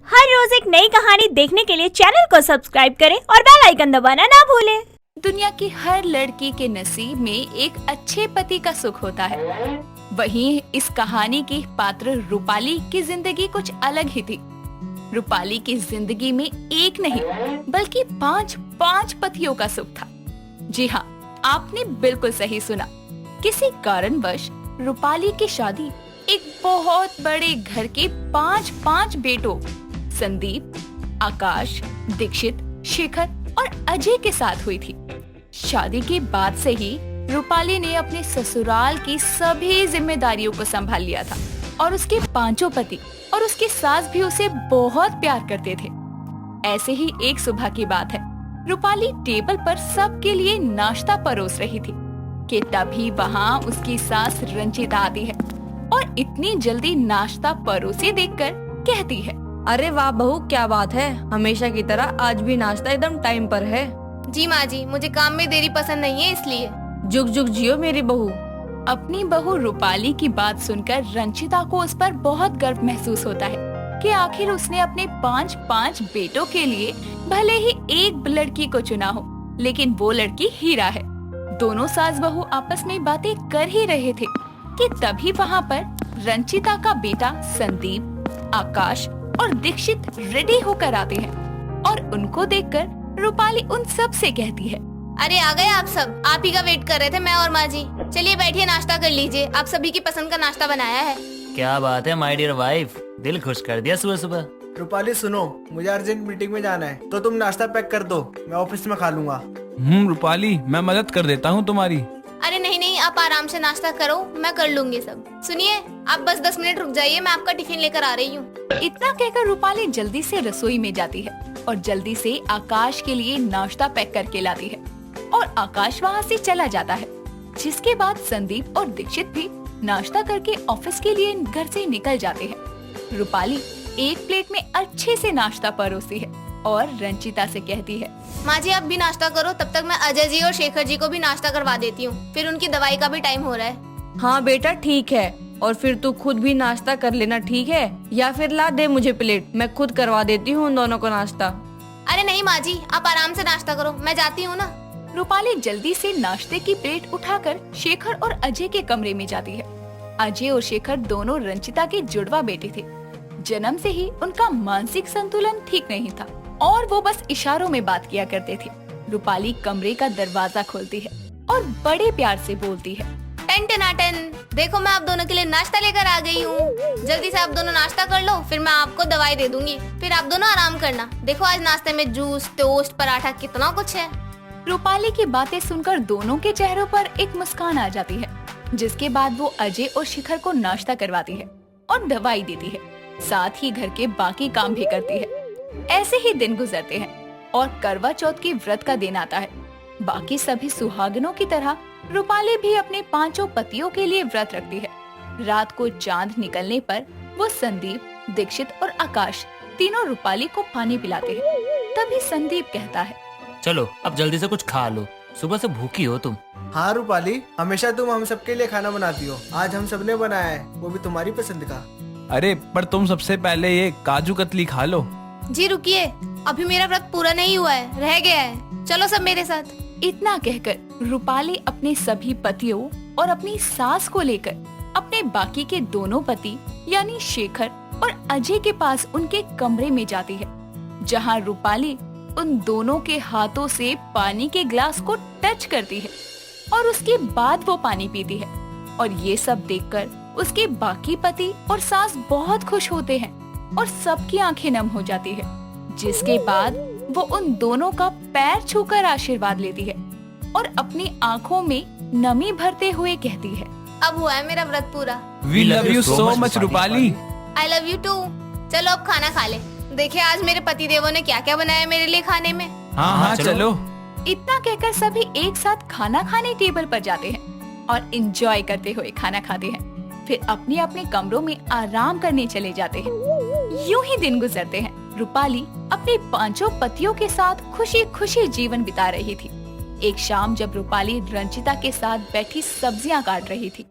हर रोज एक नई कहानी देखने के लिए चैनल को सब्सक्राइब करें और बेल आइकन दबाना ना भूलें। दुनिया की हर लड़की के नसीब में एक अच्छे पति का सुख होता है। वहीं इस कहानी की पात्र रूपाली की जिंदगी कुछ अलग ही थी। रूपाली की जिंदगी में एक नहीं बल्कि पांच पतियों का सुख था। जी हाँ, आपने बिल्कुल सही सुना। किसी कारणवश रूपाली की शादी एक बहुत बड़े घर के पांच बेटों संदीप, आकाश, दीक्षित, शेखर और अजय के साथ हुई थी। शादी के बाद से ही रूपाली ने अपने ससुराल की सभी जिम्मेदारियों को संभाल लिया था और उसके पांचों पति और उसकी सास भी उसे बहुत प्यार करते थे। ऐसे ही एक सुबह की बात है, रूपाली टेबल पर सबके लिए नाश्ता परोस रही थी कि तभी वहाँ उसकी सास रंजिता आती है और इतनी जल्दी नाश्ता परोसे देखकर कहती है, अरे वाह बहू, क्या बात है, हमेशा की तरह आज भी नाश्ता एकदम टाइम पर है। जी माँ जी, मुझे काम में देरी पसंद नहीं है, इसलिए। जुग जुग जियो मेरी बहू। अपनी बहू रूपाली की बात सुनकर रंजिता को उस पर बहुत गर्व महसूस होता है कि आखिर उसने अपने पांच बेटों के लिए भले ही एक लड़की को चुना हो, लेकिन वो लड़की हीरा है। दोनों सास बहू आपस में बातें कर ही रहे थे कि तभी वहाँ पर रंजिता का बेटा संदीप, आकाश और दीक्षित रेडी होकर आते हैं और उनको देखकर रूपाली उन सब से कहती है, अरे आ गए आप सब, आप ही का वेट कर रहे थे मैं और माँ जी। चलिए बैठिए, नाश्ता कर लीजिए, आप सभी की पसंद का नाश्ता बनाया है। क्या बात है माय डियर वाइफ, दिल खुश कर दिया सुबह सुबह। रूपाली सुनो, मुझे अर्जेंट मीटिंग में जाना है, तो तुम नाश्ता पैक कर दो, मैं ऑफिस में खा लूंगा। रूपाली, मैं मदद कर देता हूँ तुम्हारी। अरे नहीं, आप आराम से नाश्ता करो, मैं कर लूंगी सब। सुनिए, आप बस 10 मिनट रुक जाइए, मैं आपका टिफिन लेकर आ रही हूँ। इतना कहकर रूपाली जल्दी से रसोई में जाती है और जल्दी से आकाश के लिए नाश्ता पैक करके लाती है और आकाश वहाँ से चला जाता है। जिसके बाद संदीप और दीक्षित भी नाश्ता करके ऑफिस के लिए घर से निकल जाते हैं। रूपाली एक प्लेट में अच्छे से नाश्ता परोसती है और रंजिता से कहती है, माँ जी आप भी नाश्ता करो, तब तक मैं अजय जी और शेखर जी को भी नाश्ता करवा देती हूँ, फिर उनकी दवाई का भी टाइम हो रहा है। हाँ बेटा ठीक है, और फिर तू खुद भी नाश्ता कर लेना, ठीक है? या फिर ला दे मुझे प्लेट, मैं खुद करवा देती हूँ उन दोनों को नाश्ता। अरे नहीं माँ जी, आप आराम से नाश्ता करो, मैं जाती हूँ ना। रूपाली जल्दी से नाश्ते की प्लेट उठाकर शेखर और अजय के कमरे में जाती है। अजय और शेखर दोनों रंजिता के जुड़वा बेटे थे। जन्म से ही उनका मानसिक संतुलन ठीक नहीं था और वो बस इशारों में बात किया करते थे। रूपाली कमरे का दरवाजा खोलती है और बड़े प्यार से बोलती है, टन टनाटन, देखो मैं आप दोनों के लिए नाश्ता लेकर आ गई हूँ। जल्दी से आप दोनों नाश्ता कर लो, फिर मैं आपको दवाई दे दूंगी, फिर आप दोनों आराम करना। देखो आज नाश्ते में जूस, टोस्ट, पराठा, कितना कुछ है। रूपाली की बातें सुनकर दोनों के चेहरों पर एक मुस्कान आ जाती है। जिसके बाद वो अजय और शिखर को नाश्ता करवाती है और दवाई देती है, साथ ही घर के बाकी काम भी करती है। ऐसे ही दिन गुजरते हैं और करवा चौथ की व्रत का दिन आता है। बाकी सभी सुहागनों की तरह रूपाली भी अपने पांचों पतियों के लिए व्रत रखती है। रात को चांद निकलने पर वो संदीप, दीक्षित और आकाश तीनों रूपाली को पानी पिलाते हैं। तभी संदीप कहता है, चलो अब जल्दी से कुछ खा लो, सुबह से भूखी हो तुम। हाँ रूपाली, हमेशा तुम हम सबके लिए खाना बनाती हो, आज हम सबने बनाया है, वो भी तुम्हारी पसंद का। अरे पर तुम सबसे पहले ये काजू कतली खा लो। जी रुकिए, अभी मेरा व्रत पूरा नहीं हुआ है, रह गया है, चलो सब मेरे साथ। इतना कहकर रूपाली अपने सभी पतियों और अपनी सास को लेकर अपने बाकी के दोनों पति यानी शेखर और अजय के पास उनके कमरे में जाती है, जहां रूपाली उन दोनों के हाथों से पानी के ग्लास को टच करती है और उसके बाद वो पानी पीती है। और ये सब देखकर उसके बाकी पति और सास बहुत खुश होते हैं और सबकी आंखें नम हो जाती है। जिसके बाद वो उन दोनों का पैर छूकर आशीर्वाद लेती है और अपनी आंखों में नमी भरते हुए कहती है, अब हुआ है मेरा व्रत पूरा। We love you so much Rupali. I love you too. चलो अब खाना खा ले। देखिए आज मेरे पति देवों ने क्या क्या बनाया मेरे लिए खाने में। हाँ चलो। इतना कहकर सभी एक साथ खाना खाने टेबल पर जाते हैं और एंजॉय करते हुए खाना खाते हैं। फिर अपने अपने कमरों में आराम करने चले जाते हैं। यूं ही दिन गुजरते हैं। रूपाली अपने पांचों पतियों के साथ खुशी खुशी जीवन बिता रही थी। एक शाम जब रूपाली रंजिता के साथ बैठी सब्जियां काट रही थी,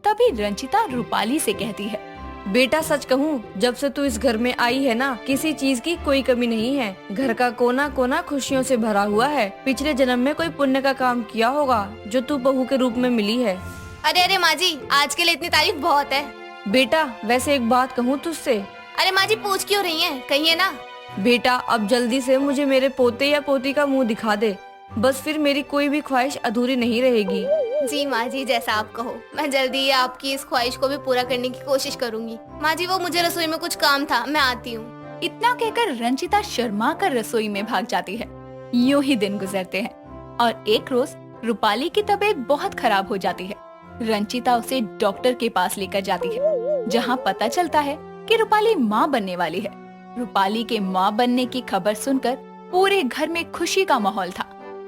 तभी रंजिता रूपाली से कहती है, बेटा सच कहूँ, जब से तू इस घर में आई है ना, किसी चीज की कोई कमी नहीं है। घर का कोना कोना खुशियों से भरा हुआ है। पिछले जन्म में कोई पुण्य का काम किया होगा जो तू बहू के रूप में मिली है। अरे अरे माँ जी, आज के लिए इतनी तारीफ बहुत है। बेटा वैसे एक बात कहूँ तुझसे। अरे माँ जी पूछ क्यों रही हैं? कहिए ना। बेटा अब जल्दी से मुझे मेरे पोते या पोती का मुंह दिखा दे, बस फिर मेरी कोई भी ख्वाहिश अधूरी नहीं रहेगी। जी माँ जी, जैसा आप कहो। मैं जल्दी ही आपकी इस ख्वाहिश को भी पूरा करने की कोशिश करूंगी। माँ जी वो मुझे रसोई में कुछ काम था, मैं आती हूँ। इतना कहकर रंजिता शर्मा कर रसोई में भाग जाती है। यूं ही दिन गुजरते हैं और एक रोज रूपाली की तबीयत बहुत खराब हो जाती है। रंजिता उसे डॉक्टर के पास लेकर जाती है, जहां पता चलता है कि रूपाली माँ बनने वाली है। रूपाली के माँ बनने की खबर सुनकर पूरे घर में खुशी का माहौल था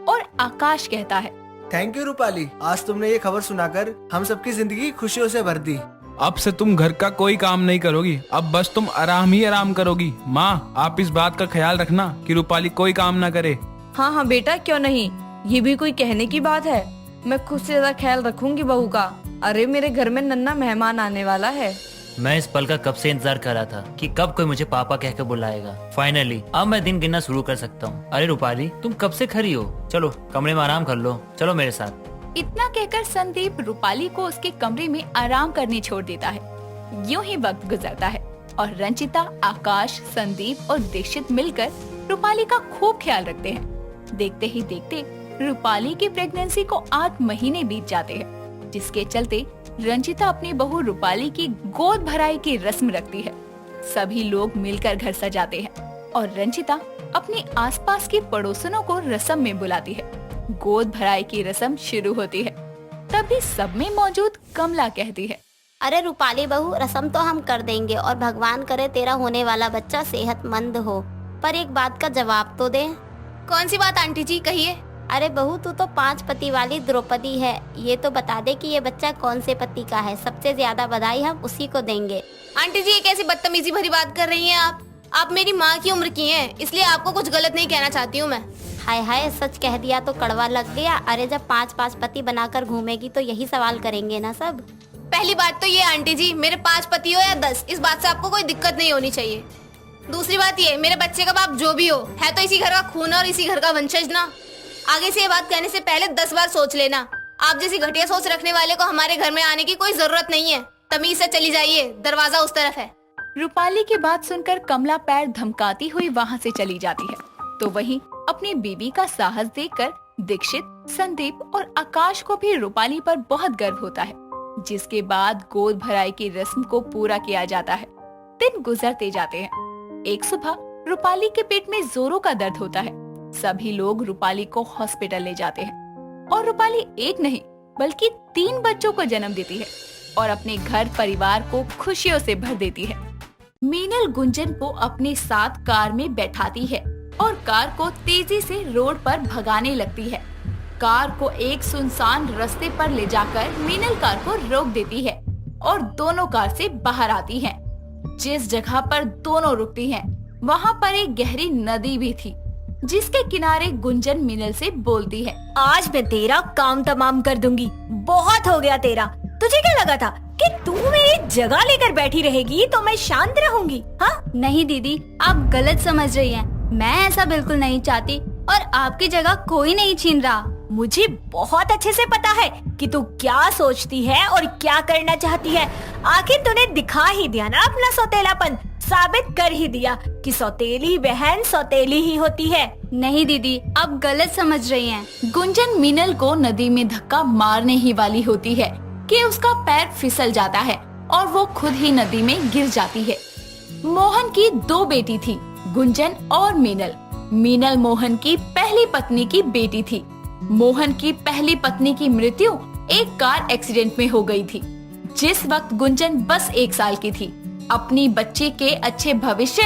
और आकाश कहता है, थैंक यू रूपाली, आज तुमने ये खबर सुनाकर हम सबकी जिंदगी खुशियों से भर दी। अब से तुम घर का कोई काम नहीं करोगी, अब बस तुम आराम ही आराम करोगी। माँ आप इस बात का ख्याल रखना कि रूपाली कोई काम ना करे। हाँ हाँ बेटा, क्यों नहीं, ये भी कोई कहने की बात है। मैं खुद से ज्यादा ख्याल रखूंगी बहू का। अरे मेरे घर में नन्हा मेहमान आने वाला है। मैं इस पल का कब से इंतजार कर रहा था कि कब कोई मुझे पापा कहकर बुलाएगा। फाइनली अब मैं दिन गिनना शुरू कर सकता हूँ। अरे रूपाली तुम कब से खड़ी हो? चलो कमरे में आराम कर लो, चलो मेरे साथ। इतना कहकर संदीप रूपाली को उसके कमरे में आराम करने छोड़ देता है। यूं ही वक्त गुजरता है और रंजिता, आकाश, संदीप और दीक्षित मिलकर रूपाली का खूब ख्याल रखते हैं। देखते ही देखते रूपाली की प्रेगनेंसी को 8 महीने बीत जाते हैं, जिसके चलते रंजिता अपनी बहू रूपाली की गोद भराई की रस्म रखती है। सभी लोग मिलकर घर सजाते हैं और रंजिता अपने आसपास की पड़ोसनों को रस्म में बुलाती है। गोद भराई की रस्म शुरू होती है। तभी सब में मौजूद कमला कहती है, अरे रूपाली बहू, रस्म तो हम कर देंगे और भगवान करे तेरा होने वाला बच्चा सेहतमंद हो, पर एक बात का जवाब तो दे। कौन सी बात आंटी जी, कहिए। अरे बहू, तू तो 5 पति वाली द्रौपदी है, ये तो बता दे कि ये बच्चा कौन से पति का है। सबसे ज्यादा बधाई हम उसी को देंगे। आंटी जी ये कैसी बदतमीजी भरी बात कर रही हैं आप मेरी माँ की उम्र की हैं, इसलिए आपको कुछ गलत नहीं कहना चाहती हूँ मैं। हाय हाय, सच कह दिया तो कड़वा लग गया। अरे जब 5 पति बनाकर घूमेगी तो यही सवाल करेंगे ना सब। पहली बात तो ये आंटी जी, मेरे 5 पति हो या 10, इस बात से आपको कोई दिक्कत नहीं होनी चाहिए। दूसरी बात ये, मेरे बच्चे का बाप जो भी हो है तो इसी घर का खून और इसी घर का वंशज ना। आगे से ये बात कहने से पहले 10 बार सोच लेना। आप जैसी घटिया सोच रखने वाले को हमारे घर में आने की कोई जरूरत नहीं है। तमीज से चली जाइए, दरवाजा उस तरफ है। रूपाली की बात सुनकर कमला पैर धमकाती हुई वहाँ से चली जाती है। तो वहीं अपनी बीवी का साहस देखकर दीक्षित, संदीप और आकाश को भी रूपाली पर बहुत गर्व होता है। जिसके बाद गोद भराई की रस्म को पूरा किया जाता है। दिन गुजरते जाते हैं। एक सुबह रूपाली के पेट में जोरों का दर्द होता है। सभी लोग रूपाली को हॉस्पिटल ले जाते हैं और रूपाली एक नहीं बल्कि 3 बच्चों को जन्म देती है और अपने घर परिवार को खुशियों से भर देती है। मीनल गुंजन को अपने साथ कार में बैठाती है और कार को तेजी से रोड पर भगाने लगती है। कार को एक सुनसान रास्ते पर ले जाकर मीनल कार को रोक देती है और दोनों कार से बाहर आती हैं। जिस जगह पर दोनों रुकती हैं, वहाँ पर एक गहरी नदी भी थी, जिसके किनारे गुंजन मीनल से बोलती है, आज मैं तेरा काम तमाम कर दूंगी। बहुत हो गया तेरा। तुझे क्या लगा था कि तू मेरी जगह लेकर बैठी रहेगी तो मैं शांत रहूंगी? हाँ नहीं दीदी, आप गलत समझ रही हैं। मैं ऐसा बिल्कुल नहीं चाहती और आपकी जगह कोई नहीं छीन रहा। मुझे बहुत अच्छे से पता है कि तू क्या सोचती है और क्या करना चाहती है। आखिर तूने दिखा ही दिया ना अपना सौतेलापन, साबित कर ही दिया कि सौतेली बहन सौतेली ही होती है। नहीं दीदी, आप गलत समझ रही हैं। गुंजन मीनल को नदी में धक्का मारने ही वाली होती है कि उसका पैर फिसल जाता है और वो खुद ही नदी में गिर जाती है। मोहन की 2 बेटी थी, गुंजन और मीनल। मीनल मोहन की पहली पत्नी की बेटी थी। मोहन की पहली पत्नी की मृत्यु एक कार एक्सीडेंट में हो गई थी। जिस वक्त गुंजन बस 1 साल की थी। अपनी बच्चे के अच्छे भविष्य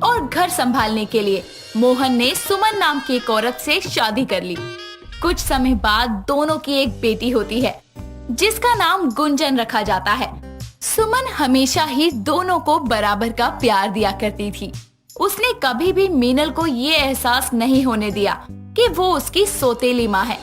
और घर संभालने के लिए मोहन ने सुमन नाम की एक औरत से शादी कर ली। कुछ समय बाद दोनों की एक बेटी होती है, जिसका नाम गुंजन रखा जाता है। सुमन हमेशा ही दोनों को बराबर का प्यार दिया करती थी। उसने कभी भी मीनल को ये एहसास नहीं होने दिया कि वो उसकी सौतेली माँ है।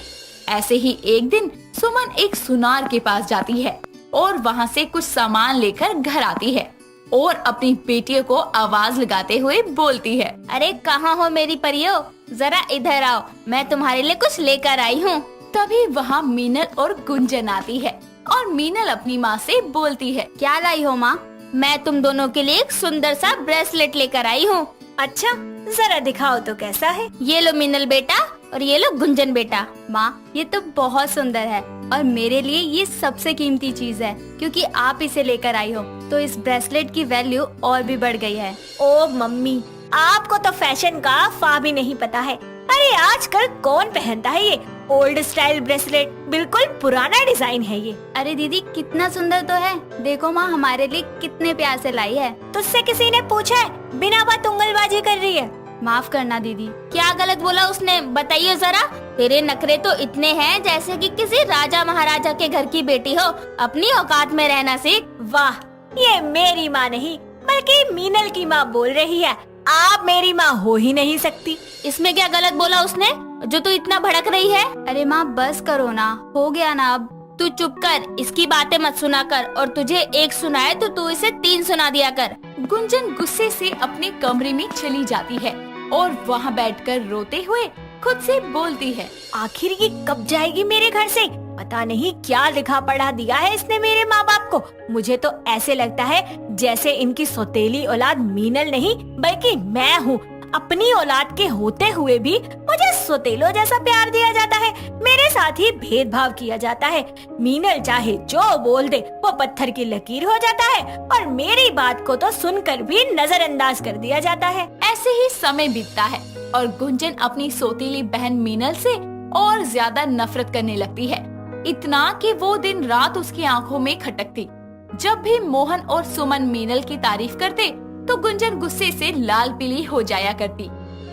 ऐसे ही एक दिन सुमन एक सुनार के पास जाती है और वहाँ से कुछ सामान लेकर घर आती है। और अपनी बेटियों को आवाज लगाते हुए बोलती है। अरे कहाँ हो मेरी परियों, जरा इधर आओ, मैं तुम्हारे लिए कुछ लेकर आई हूँ। तभी वहाँ मीनल और गुंजन आती है और मीनल अपनी माँ से बोलती है। क्या लाई हो माँ? मैं तुम दोनों के लिए एक सुंदर सा ब्रेसलेट लेकर आई हूँ। अच्छा, जरा दिखाओ तो कैसा है। ये लो मीनल बेटा और ये लो गुंजन बेटा। माँ, ये तो बहुत सुंदर है और मेरे लिए ये सबसे कीमती चीज है, क्योंकि आप इसे लेकर आई हो तो इस ब्रेसलेट की वैल्यू और भी बढ़ गई है। ओ मम्मी, आपको तो फैशन का फा भी नहीं पता है। अरे आजकल कौन पहनता है ये ओल्ड स्टाइल ब्रेसलेट, बिल्कुल पुराना डिजाइन है ये। अरे दीदी, कितना सुंदर तो है। देखो माँ, हमारे लिए कितने प्यार से लाई है। तुझसे किसी ने पूछा है? बिना बात उंगलबाजी कर रही है। माफ करना दीदी। क्या गलत बोला उसने, बताइए जरा। तेरे नखरे तो इतने हैं जैसे कि किसी राजा महाराजा के घर की बेटी हो। अपनी औकात में रहना सीख। वाह, ये मेरी माँ नहीं बल्कि मीनल की माँ बोल रही है। आप मेरी माँ हो ही नहीं सकती। इसमें क्या गलत बोला उसने जो तू इतना भड़क रही है? अरे माँ, बस करो ना, हो गया ना अब। तू चुप कर, इसकी बातें मत सुना कर, और तुझे एक सुनाए तो तू इसे 3 सुना दिया कर। गुंजन गुस्से से अपने कमरे में चली जाती है और वहाँ बैठकर रोते हुए खुद से बोलती है। आखिर ये कब जाएगी मेरे घर से? पता नहीं क्या लिखा पढ़ा दिया है इसने मेरे माँ बाप को। मुझे तो ऐसे लगता है जैसे इनकी सौतेली औलाद मीनल नहीं बल्कि मैं हूँ। अपनी औलाद के होते हुए भी मुझे सौतेलो जैसा प्यार दिया जाता है, मेरे साथ ही भेदभाव किया जाता है। मीनल चाहे जो बोल दे वो पत्थर की लकीर हो जाता है और मेरी बात को तो सुनकर भी नजरअंदाज कर दिया जाता है। ऐसे ही समय बीतता है और गुंजन अपनी सौतेली बहन मीनल से और ज्यादा नफरत करने लगती है, इतना कि वो दिन रात उसकी आंखों में खटकती। जब भी मोहन और सुमन मीनल की तारीफ करते तो गुंजन गुस्से से लाल पीली हो जाया करती।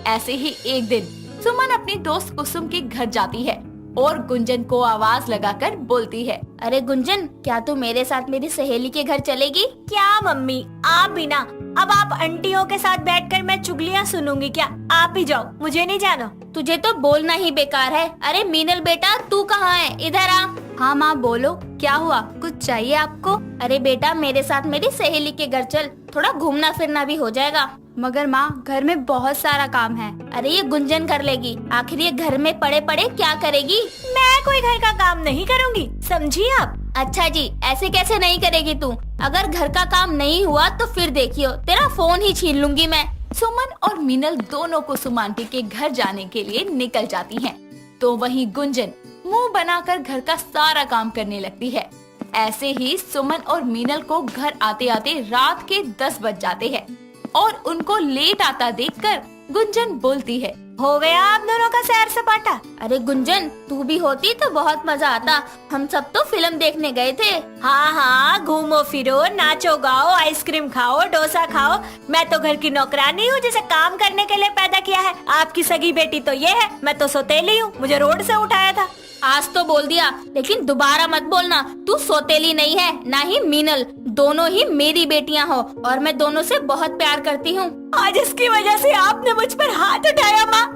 ऐसे ही एक दिन सुमन अपनी दोस्त कुसुम के घर जाती है और गुंजन को आवाज लगाकर बोलती है। अरे गुंजन, क्या तू मेरे साथ मेरी सहेली के घर चलेगी? क्या मम्मी, आप भी ना। अब आप आंटियों के साथ बैठकर मैं चुगलियाँ सुनूंगी क्या? आप ही जाओ, मुझे नहीं जाना। तुझे तो बोलना ही बेकार है। अरे मीनल बेटा, तू कहाँ है? इधर आ। हाँ माँ, बोलो, क्या हुआ? कुछ चाहिए आपको? अरे बेटा, मेरे साथ मेरी सहेली के घर चल, थोड़ा घूमना फिरना भी हो जाएगा। मगर माँ, घर में बहुत सारा काम है। अरे ये गुंजन कर लेगी, आखिर ये घर में पड़े पड़े क्या करेगी? मैं कोई घर का काम नहीं करूँगी, समझी आप? अच्छा जी, ऐसे कैसे नहीं करेगी तू? अगर घर का काम नहीं हुआ तो फिर देखियो, तेरा फोन ही छीन लूंगी मैं। सुमन और मीनल दोनों कुसुम आंटी के घर जाने के लिए निकल जाती हैं। तो वहीं गुंजन मुंह बनाकर घर का सारा काम करने लगती है। ऐसे ही सुमन और मीनल को घर आते आते रात के 10 बज जाते हैं और उनको लेट आता देखकर गुंजन बोलती है। हो गया आप दोनों का सैर सपाटा? अरे गुंजन, तू भी होती तो बहुत मजा आता। हम सब तो फिल्म देखने गए थे। हाँ हाँ, घूमो फिरो, नाचो गाओ, आइसक्रीम खाओ, डोसा खाओ। मैं तो घर की नौकरानी हूँ जिसे काम करने के लिए पैदा किया है। आपकी सगी बेटी तो ये है, मैं तो सौतेली हूँ, मुझे रोड से उठाया था। आज तो बोल दिया, लेकिन दोबारा मत बोलना। तू सौतेली नहीं है, ना ही मीनल, दोनों ही मेरी बेटियां हो और मैं दोनों से बहुत प्यार करती हूँ। आज इसकी वजह से आपने मुझ पर हाथ उठाया माँ,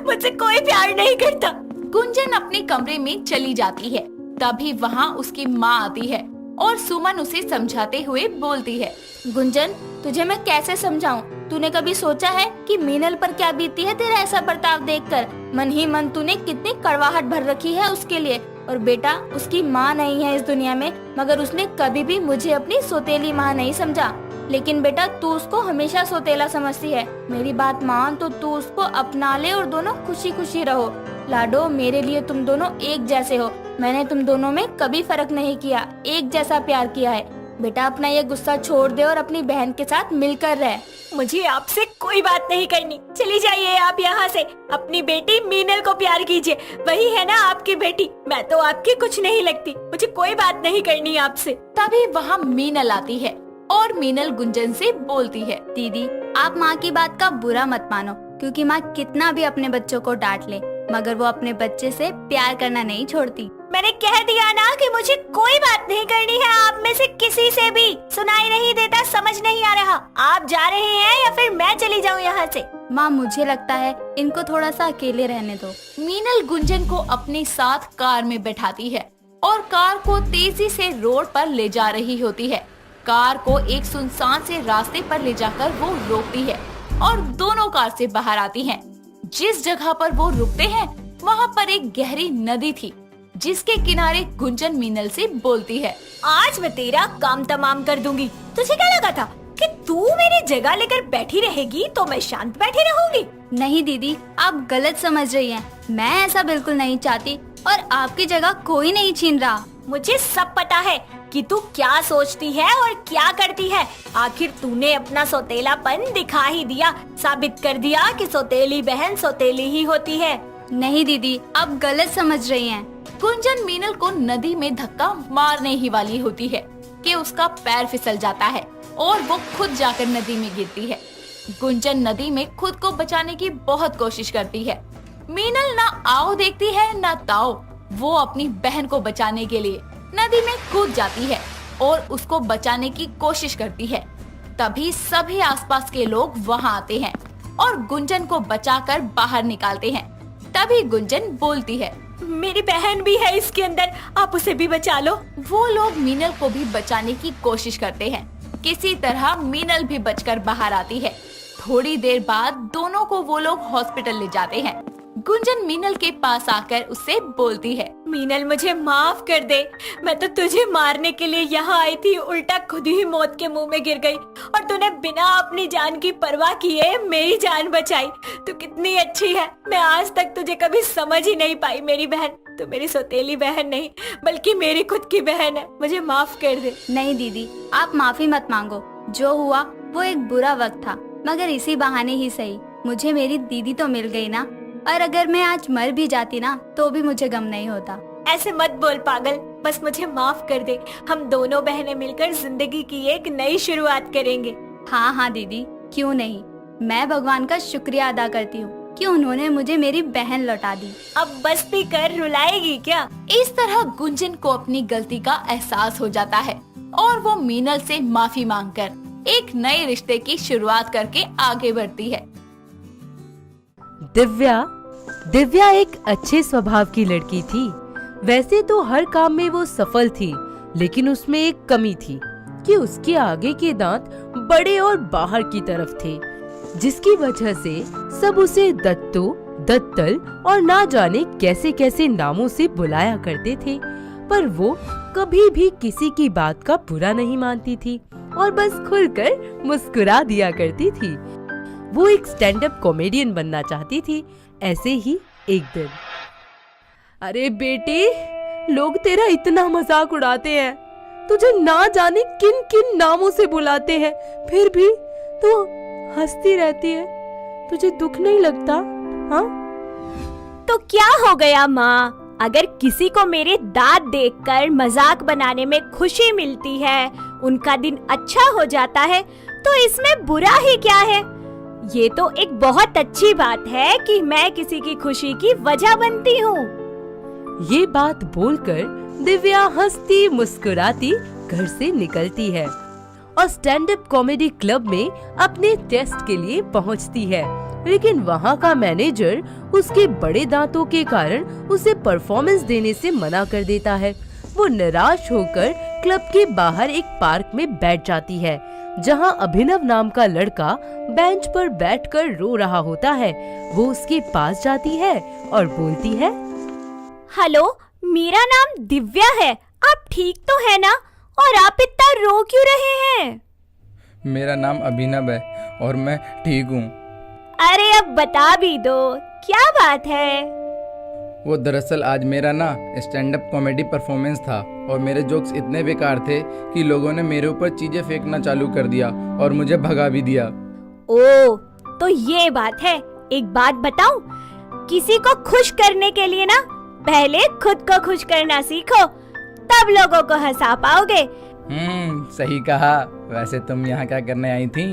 मुझसे कोई प्यार नहीं करता। गुंजन अपने कमरे में चली जाती है। तभी वहाँ उसकी माँ आती है और सुमन उसे समझाते हुए बोलती है। गुंजन, तुझे मैं कैसे समझाऊं? तूने कभी सोचा है कि मीनल पर क्या बीती है तेरा ऐसा बर्ताव देखकर? मन ही मन तूने कितनी कड़वाहट भर रखी है उसके लिए। और बेटा, उसकी माँ नहीं है इस दुनिया में, मगर उसने कभी भी मुझे अपनी सौतेली माँ नहीं समझा। लेकिन बेटा, तू उसको हमेशा सौतेला समझती है। मेरी बात मान तो तू उसको अपना ले और दोनों खुशी खुशी रहो। लाडो, मेरे लिए तुम दोनों एक जैसे हो। मैंने तुम दोनों में कभी फर्क नहीं किया, एक जैसा प्यार किया है। बेटा, अपना ये गुस्सा छोड़ दे और अपनी बहन के साथ मिलकर रह। मुझे आपसे कोई बात नहीं करनी, चली जाइए आप यहाँ से। अपनी बेटी मीनल को प्यार कीजिए, वही है ना आपकी बेटी। मैं तो आपकी कुछ नहीं लगती, मुझे कोई बात नहीं करनी आपसे। तभी वहाँ मीनल आती है और मीनल गुंजन से बोलती है। दीदी, आप माँ की बात का बुरा मत मानो, क्योंकि माँ कितना भी अपने बच्चों को डांट ले, मगर वो अपने बच्चे से प्यार करना नहीं छोड़ती। मैंने कह दिया ना कि मुझे कोई बात नहीं करनी है आप में से किसी से भी। सुनाई नहीं देता, समझ नहीं आ रहा? आप जा रहे हैं या फिर मैं चली जाऊँ यहाँ से? माँ, मुझे लगता है इनको थोड़ा सा अकेले रहने दो। मीनल गुंजन को अपने साथ कार में बैठाती है और कार को तेजी से रोड पर ले जा रही होती है। कार को एक सुनसान से रास्ते पर ले जाकर वो रोकती है और दोनों कार से बाहर आती हैं। जिस जगह पर वो रुकते हैं वहाँ पर एक गहरी नदी थी, जिसके किनारे गुंजन मीनल से बोलती है, आज मैं तेरा काम तमाम कर दूंगी। तुझे क्या लगा था कि तू मेरी जगह लेकर बैठी रहेगी तो मैं शांत बैठी रहूंगी? नहीं दीदी, आप गलत समझ रही हैं। मैं ऐसा बिल्कुल नहीं चाहती और आपकी जगह कोई नहीं छीन रहा। मुझे सब पता है कि तू क्या सोचती है और क्या करती है। आखिर तूने अपना सौतेलापन दिखा ही दिया, साबित कर दिया कि सौतेली बहन सौतेली ही होती है। नहीं दीदी, आप गलत समझ रही हैं। गुंजन मीनल को नदी में धक्का मारने ही वाली होती है कि उसका पैर फिसल जाता है और वो खुद जाकर नदी में गिरती है। गुंजन नदी में खुद को बचाने की बहुत कोशिश करती है। मीनल ना आओ देखती है ना ताओ। वो अपनी बहन को बचाने के लिए नदी में कूद जाती है और उसको बचाने की कोशिश करती है। तभी सभी आसपास के लोग वहाँ आते हैं और गुंजन को बचाकर बाहर निकालते हैं। तभी गुंजन बोलती है, मेरी बहन भी है इसके अंदर, आप उसे भी बचा लो। वो लोग मीनल को भी बचाने की कोशिश करते हैं। किसी तरह मीनल भी बचकर बाहर आती है। थोड़ी देर बाद दोनों को वो लोग हॉस्पिटल ले जाते हैं। गुंजन मीनल के पास आकर उससे बोलती है, मीनल मुझे माफ कर दे, मैं तो तुझे मारने के लिए यहाँ आई थी, उल्टा खुद ही मौत के मुंह में गिर गई और तूने बिना अपनी जान की परवाह किए मेरी जान बचाई। तू कितनी अच्छी है, मैं आज तक तुझे कभी समझ ही नहीं पाई मेरी बहन। तू मेरी सौतेली बहन नहीं बल्कि मेरी खुद की बहन है, मुझे माफ कर दे। नहीं दीदी, आप माफी मत मांगो। जो हुआ वो एक बुरा वक्त था, मगर इसी बहाने ही सही मुझे मेरी दीदी तो मिल गई ना। और अगर मैं आज मर भी जाती ना तो भी मुझे गम नहीं होता। ऐसे मत बोल पागल, बस मुझे माफ कर दे। हम दोनों बहनें मिलकर जिंदगी की एक नई शुरुआत करेंगे। हाँ हाँ दीदी, क्यों नहीं। मैं भगवान का शुक्रिया अदा करती हूँ कि उन्होंने मुझे मेरी बहन लौटा दी। अब बस भी कर, रुलाएगी क्या? इस तरह गुंजन को अपनी गलती का एहसास हो जाता है और वो मीनल से माफी मांगकर एक नए रिश्ते की शुरुआत करके आगे बढ़ती है। दिव्या एक अच्छे स्वभाव की लड़की थी। वैसे तो हर काम में वो सफल थी, लेकिन उसमें एक कमी थी कि उसके आगे के दांत बड़े और बाहर की तरफ थे, जिसकी वजह से सब उसे दत्तो, दत्तल और ना जाने कैसे कैसे नामों से बुलाया करते थे। पर वो कभी भी किसी की बात का बुरा नहीं मानती थी और बस खुलकर मुस्कुरा दिया करती थी। वो एक स्टैंड अप कॉमेडियन बनना चाहती थी। ऐसे ही एक दिन, अरे बेटी, लोग तेरा इतना मजाक उड़ाते हैं, तुझे ना जाने किन किन नामों से बुलाते हैं, फिर भी तू हंसती रहती है। तुझे दुख नहीं लगता? हाँ? तो क्या हो गया माँ, अगर किसी को मेरे दांत देखकर मजाक बनाने में खुशी मिलती है, उनका दिन अच्छा हो जाता है, तो इसमें बुरा ही क्या है? ये तो एक बहुत अच्छी बात है कि मैं किसी की खुशी की वजह बनती हूँ। ये बात बोलकर दिव्या हंसती मुस्कुराती घर से निकलती है और स्टैंड अप कॉमेडी क्लब में अपने टेस्ट के लिए पहुंचती है। लेकिन वहाँ का मैनेजर उसके बड़े दांतों के कारण उसे परफॉर्मेंस देने से मना कर देता है। वो निराश होकर क्लब के बाहर एक पार्क में बैठ जाती है, जहां अभिनव नाम का लड़का बेंच पर बैठकर रो रहा होता है। वो उसके पास जाती है और बोलती है, हेलो, मेरा नाम दिव्या है, आप ठीक तो है ना? और आप इतना रो क्यों रहे हैं? मेरा नाम अभिनव है और मैं ठीक हूँ। अरे अब बता भी दो, क्या बात है? वो दरअसल आज मेरा ना स्टैंड अप कॉमेडी परफॉर्मेंस था और मेरे जोक्स इतने बेकार थे कि लोगों ने मेरे ऊपर चीजें फेंकना चालू कर दिया और मुझे भगा भी दिया। ओ, तो ये बात है। एक बात बताऊं, किसी को खुश करने के लिए ना पहले खुद को खुश करना सीखो, तब लोगों को हंसा पाओगे। सही कहा। वैसे तुम यहाँ क्या करने आई थी?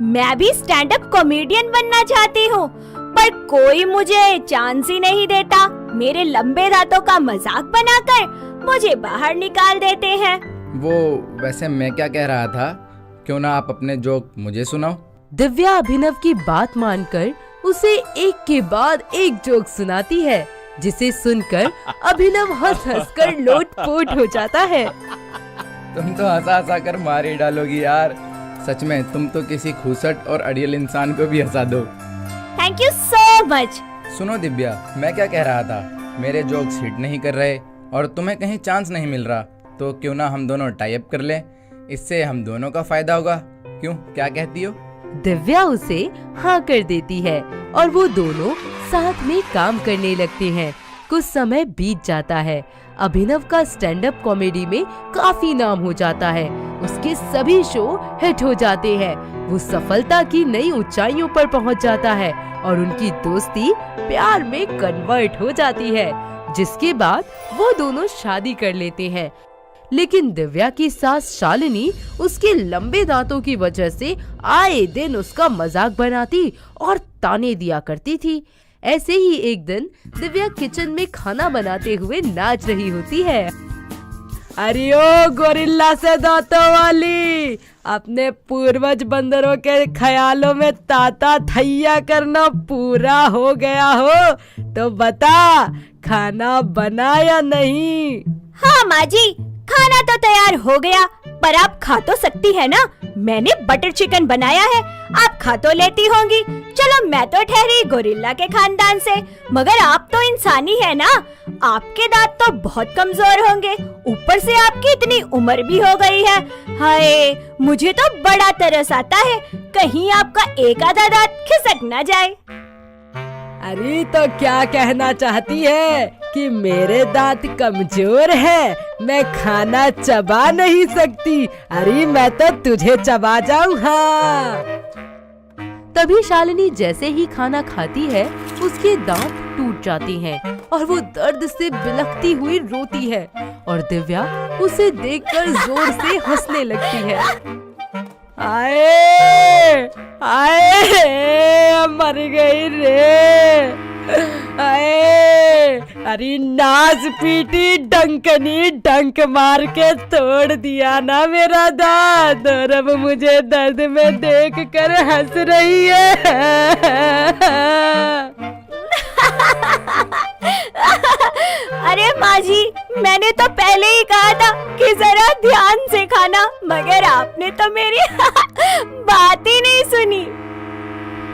मैं भी स्टैंड अप कॉमेडियन बनना चाहती हूँ, पर कोई मुझे चांस ही नहीं देता। मेरे लंबे दांतों का मजाक बनाकर मुझे बाहर निकाल देते हैं। वो वैसे मैं क्या कह रहा था, क्यों ना आप अपने जोक मुझे सुनाओ। दिव्या अभिनव की बात मानकर उसे एक के बाद एक जोक सुनाती है, जिसे सुनकर अभिनव हंस हंस कर लोटपोट हो जाता है। तुम तो हंसा हंसा कर मार ही डालोगी यार। सच में तुम तो किसी खूसट और अड़ियल इंसान को भी हंसा दो। Thank you so much. सुनो दिव्या, मैं क्या कह रहा था, मेरे जोक्स हिट नहीं कर रहे और तुम्हें कहीं चांस नहीं मिल रहा, तो क्यों ना हम दोनों टाई अप कर लें, इससे हम दोनों का फायदा होगा। क्यों, क्या कहती हो? दिव्या उसे हाँ कर देती है और वो दोनों साथ में काम करने लगते हैं। कुछ समय बीत जाता है। अभिनव का स्टैंड अप कॉमेडी में काफी नाम हो जाता है। उसके सभी शो हिट हो जाते हैं। वो सफलता की नई ऊंचाइयों पर पहुंच जाता है और उनकी दोस्ती प्यार में कन्वर्ट हो जाती है, जिसके बाद वो दोनों शादी कर लेते हैं। लेकिन दिव्या की सास शालिनी उसके लंबे दांतों की वजह से आए दिन उसका मजाक बनाती और ताने दिया करती थी। ऐसे ही एक दिन दिव्या किचन में खाना बनाते हुए नाच रही होती है। अरे ओ गोरिल्ला से दांतों वाली, अपने पूर्वज बंदरों के ख्यालों में ताता थैया करना पूरा हो गया हो तो बता, खाना बना या नहीं? हाँ माँ जी, खाना तो तैयार हो गया, पर आप खा तो सकती है ना? मैंने बटर चिकन बनाया है, आप खा तो लेती होंगी। चलो, मैं तो ठहरी गोरिल्ला के खानदान से, मगर आप तो इंसानी है ना। आपके दांत तो बहुत कमजोर होंगे, ऊपर से आपकी इतनी उम्र भी हो गई है। हाय, मुझे तो बड़ा तरस आता है, कहीं आपका एक आधा दांत खिसक ना जाए। अरे तो क्या कहना चाहती है कि मेरे दांत कमजोर है, मैं खाना चबा नहीं सकती? अरे मैं तो तुझे चबा जाऊं। हाँ। तभी शालिनी जैसे ही खाना खाती है उसके दांत टूट जाते हैं और वो दर्द से बिलखती हुई रोती है और दिव्या उसे देखकर जोर से हंसने लगती है। आए आए, मर गई रे। आए, अरे नाच पीटी डंकनी डंक मार के तोड़ दिया ना मेरा दांत, और अब मुझे दर्द में देख कर हंस रही है। अरे माँ जी, मैंने तो पहले ही कहा था कि जरा ध्यान से खाना, मगर आपने तो मेरी बात ही नहीं सुनी।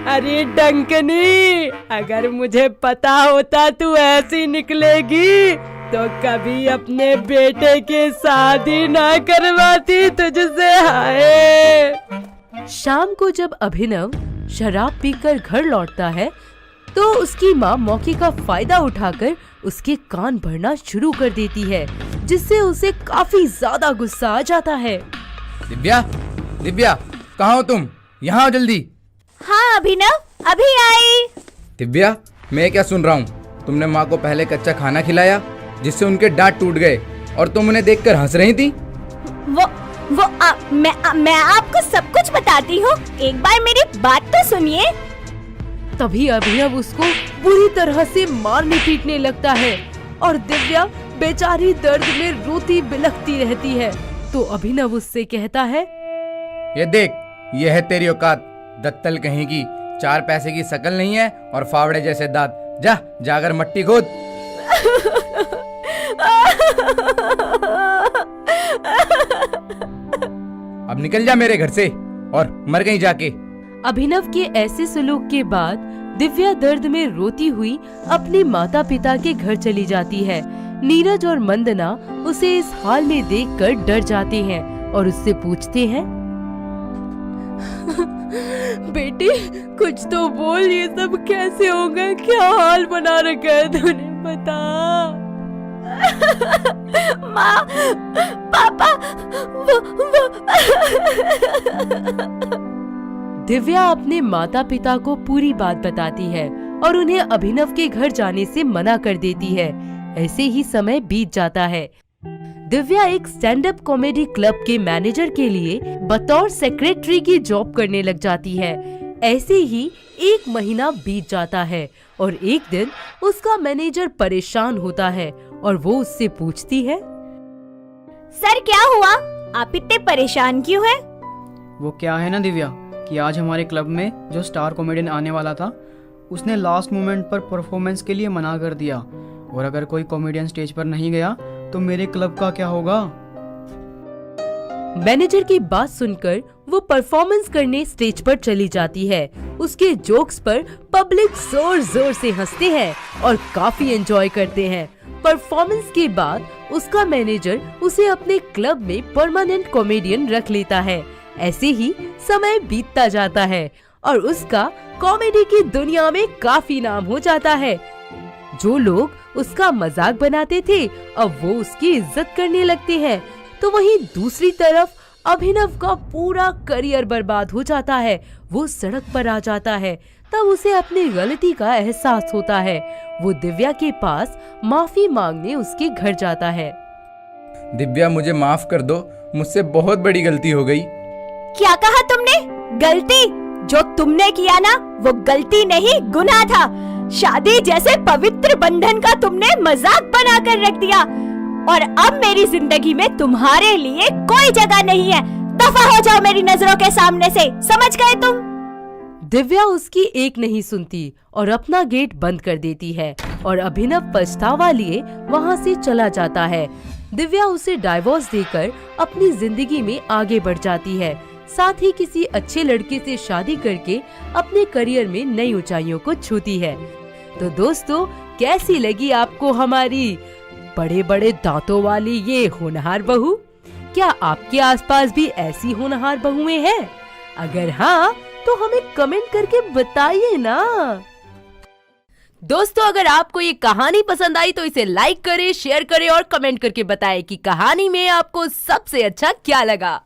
अरे डंकनी, अगर मुझे पता होता तू ऐसी निकलेगी तो कभी अपने बेटे की शादी ना करवाती तुझसे। हाय। शाम को जब अभिनव शराब पीकर घर लौटता है तो उसकी माँ मौके का फायदा उठाकर उसके कान भरना शुरू कर देती है, जिससे उसे काफी ज्यादा गुस्सा आ जाता है। दिव्या, दिव्या, कहाँ हो तुम? यहाँ आओ जल्दी। हाँ अभिनव, अभी आई। दिव्या, मैं क्या सुन रहा हूँ? तुमने माँ को पहले कच्चा खाना खिलाया जिससे उनके दांत टूट गए और तुम उन्हें देखकर हंस रही थी। मैं आपको सब कुछ बताती हूँ, एक बार मेरी बात तो सुनिए। तभी अभिनव उसको बुरी तरह से मारने पीटने लगता है और दिव्या बेचारी दर्द में रोती बिलखती रहती है। तो अभिनव उससे कहता है, ये देख, ये है तेरी औकात, दत्तल कहीं की, 4 पैसे की शकल नहीं है और फावड़े जैसे दांत। जा, जाकर मट्टी खोद। अब निकल जा मेरे घर से और मर कहीं जाके। अभिनव के ऐसे सलूक के बाद दिव्या दर्द में रोती हुई अपने माता पिता के घर चली जाती है। नीरज और मंदना उसे इस हाल में देखकर डर जाते हैं और उससे पूछते हैं, बेटी कुछ तो बोल, ये सब कैसे होगा? क्या हाल बना रखा है तूने, बता। माँ, पापा, वो। दिव्या अपने माता पिता को पूरी बात बताती है और उन्हें अभिनव के घर जाने से मना कर देती है। ऐसे ही समय बीत जाता है। दिव्या एक स्टैंड अप कॉमेडी क्लब के मैनेजर के लिए बतौर सेक्रेटरी की जॉब करने लग जाती है। ऐसे ही 1 महीना बीत जाता है और एक दिन उसका मैनेजर परेशान होता है और वो उससे पूछती है, सर क्या हुआ, आप इतने परेशान क्यों हैं? वो क्या है ना दिव्या कि आज हमारे क्लब में जो स्टार कॉमेडियन आने वाला था उसने लास्ट मोमेंट पर परफॉर्मेंस के लिए मना कर दिया, और अगर कोई कॉमेडियन स्टेज पर नहीं गया तो मेरे क्लब का क्या होगा? मैनेजर की बात सुनकर वो परफॉर्मेंस करने स्टेज पर चली जाती है। उसके जोक्स पर पब्लिक जोर जोर से हंसते हैं और काफी एंजॉय करते हैं। परफॉर्मेंस के बाद उसका मैनेजर उसे अपने क्लब में परमानेंट कॉमेडियन रख लेता है। ऐसे ही समय बीतता जाता है और उसका कॉमेडी की दुनिया में काफी नाम हो जाता है। जो लोग उसका मजाक बनाते थे अब वो उसकी इज्जत करने लगते हैं। तो वहीं दूसरी तरफ अभिनव का पूरा करियर बर्बाद हो जाता है। वो सड़क पर आ जाता है। तब उसे अपनी गलती का एहसास होता है। वो दिव्या के पास माफी मांगने उसके घर जाता है। दिव्या, मुझे माफ कर दो, मुझसे बहुत बड़ी गलती हो गई। क्या कहा तुमने? गलती? जो तुमने किया ना वो गलती नहीं गुनाह था। शादी जैसे पवित्र बंधन का तुमने मजाक बनाकर रख दिया और अब मेरी जिंदगी में तुम्हारे लिए कोई जगह नहीं है। दफा हो जाओ मेरी नजरों के सामने से, समझ गए तुम? दिव्या उसकी एक नहीं सुनती और अपना गेट बंद कर देती है और अभिनव पछतावा लिए वहाँ से चला जाता है। दिव्या उसे डाइवोर्स देकर अपनी जिंदगी में आगे बढ़ जाती है। साथ ही किसी अच्छे लड़के से शादी करके अपने करियर में नई ऊंचाइयों को छूती है। तो दोस्तों, कैसी लगी आपको हमारी बड़े बड़े दांतों वाली ये होनहार बहू? क्या आपके आसपास भी ऐसी होनहार बहुएं हैं? अगर हाँ तो हमें कमेंट करके बताइए ना। दोस्तों, अगर आपको ये कहानी पसंद आई तो इसे लाइक करें, शेयर करें और कमेंट करके बताएं कि कहानी में आपको सबसे अच्छा क्या लगा।